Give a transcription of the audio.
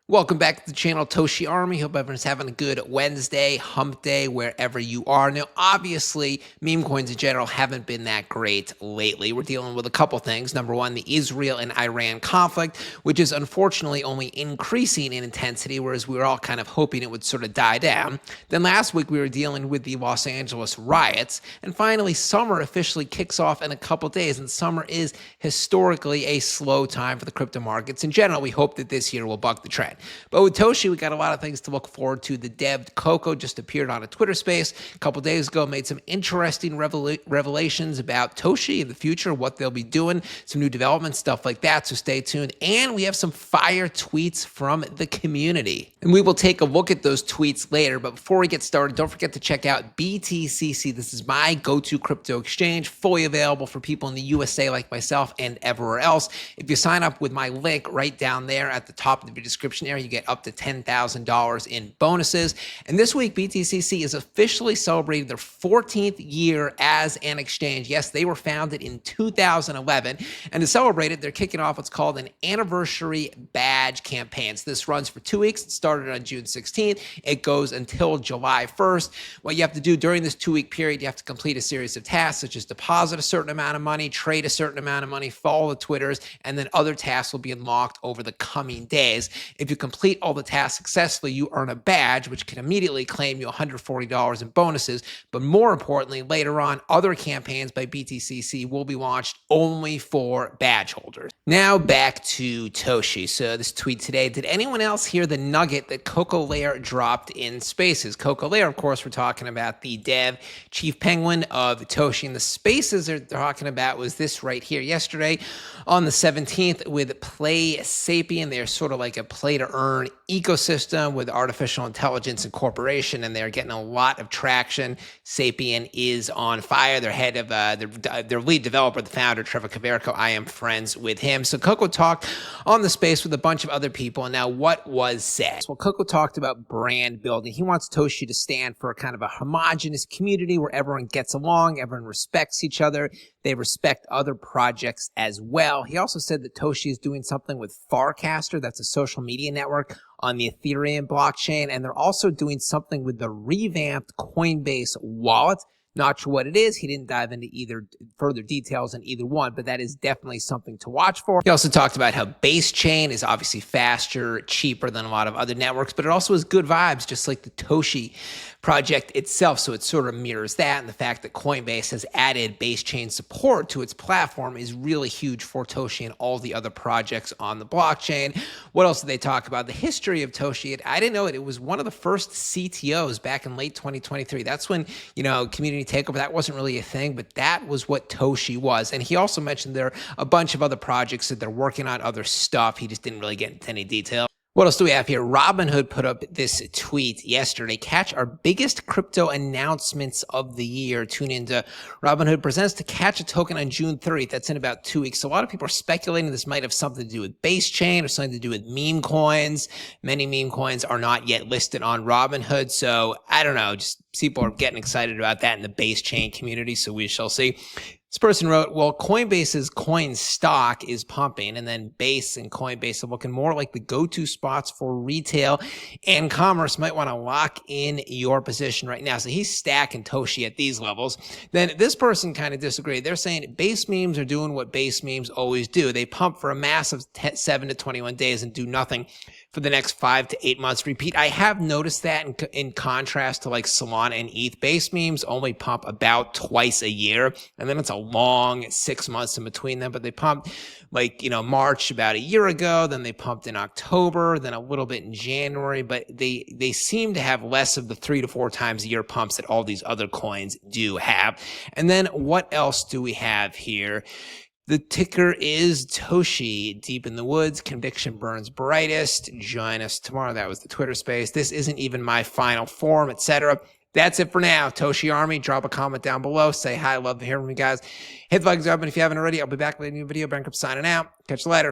Welcome back to the channel, Toshi Army. Hope everyone's having a good Wednesday, hump day, wherever you are. Now, obviously, meme coins in general haven't been that great lately. We're dealing with a couple things. Number one, the Israel and Iran conflict, which is unfortunately only increasing in intensity, whereas we were all kind of hoping it would sort of die down. Then last week, we were dealing with the Los Angeles riots. And finally, summer officially kicks off in a couple days. And summer is historically a slow time for the crypto markets. In general, we hope that this year will buck the trend. But with Toshi, we got a lot of things to look forward to. The dev Coco just appeared on a Twitter space a couple days ago, made some interesting revelations about Toshi in the future, what they'll be doing, some new development, stuff like that. So stay tuned. And we have some fire tweets from the community. And we will take a look at those tweets later. But before we get started, don't forget to check out BTCC. This is my go-to crypto exchange, fully available for people in the USA like myself and everywhere else. If you sign up with my link right down there at the top of the description area, you get up to $10,000 in bonuses. And this week, BTCC is officially celebrating their 14th year as an exchange. Yes, they were founded in 2011. And to celebrate it, they're kicking off what's called an anniversary badge campaign. So this runs for 2 weeks. It started on June 16th. It goes until July 1st. What you have to do during this 2-week period, you have to complete a series of tasks, such as deposit a certain amount of money, trade a certain amount of money, follow the Twitters, and then other tasks will be unlocked over the coming days. If you complete all the tasks successfully, you earn a badge, which can immediately claim you $140 in bonuses. But more importantly, later on, other campaigns by BTCC will be launched only for badge holders. Now back to Toshi. So this tweet today, did anyone else hear the nugget that Coco Lair dropped in Spaces? Coco Lair, of course, we're talking about the dev chief penguin of Toshi. And the Spaces they're talking about was this right here yesterday on the 17th with Play Sapien. They're sort of like a play to earn ecosystem with artificial intelligence incorporation, and they're getting a lot of traction. Sapien is on fire. Their head of their lead developer, the founder, Trevor Caverco, I am friends with him. So Coco talked on the space with a bunch of other people. And now what was said? Well, Coco talked about brand building. He wants Toshi to stand for a kind of a homogenous community where everyone gets along, everyone respects each other. They respect other projects as well. He also said that Toshi is doing something with Farcaster. That's a social media network on the Ethereum blockchain. And they're also doing something with the revamped Coinbase wallet. Not sure what it is. He didn't dive into either further details on either one, but that is definitely something to watch for. He also talked about how Base Chain is obviously faster, cheaper than a lot of other networks, but it also has good vibes, just like the Toshi project itself. So it sort of mirrors that, and the fact that Coinbase has added Base Chain support to its platform is really huge for Toshi and all the other projects on the blockchain. What else did they talk about? The history of Toshi. I didn't know it. It was one of the first CTOs back in late 2023. That's when, community takeover, that wasn't really a thing, but that was what Toshi was. And he also mentioned there are a bunch of other projects that they're working on, other stuff. He just didn't really get into any detail. What else do we have here? Robinhood put up this tweet yesterday. Catch our biggest crypto announcements of the year. Tune into Robinhood Presents to catch a token on June 30th. That's in about 2 weeks. So a lot of people are speculating this might have something to do with Base Chain or something to do with meme coins. Many meme coins are not yet listed on Robinhood. So I don't know. Just people are getting excited about that in the Base Chain community. So we shall see. This person wrote, well, Coinbase's coin stock is pumping, and then Base and Coinbase are looking more like the go-to spots for retail and commerce. Might want to lock in your position right now. So he's stacking Toshi at these levels. Then this person kind of disagreed. They're saying Base memes are doing what Base memes always do. They pump for a massive 7 to 21 days and do nothing for the next 5 to 8 months. Repeat, I have noticed that in contrast to like Solana and ETH. Base memes only pump about twice a year, and then it's a long 6 months in between them. But they pumped March about a year ago, then they pumped in October, then a little bit in January, but they seem to have less of the 3 to 4 times a year pumps that all these other coins do have. And then what else do we have here? The ticker is Toshi. Deep in the woods, conviction burns brightest. Join us tomorrow. That was the Twitter space. This isn't even my final form, etc. That's it for now. Toshi Army, drop a comment down below. Say hi. Love to hear from you guys. Hit the like button if you haven't already. I'll be back with a new video. Bencrypto signing out. Catch you later.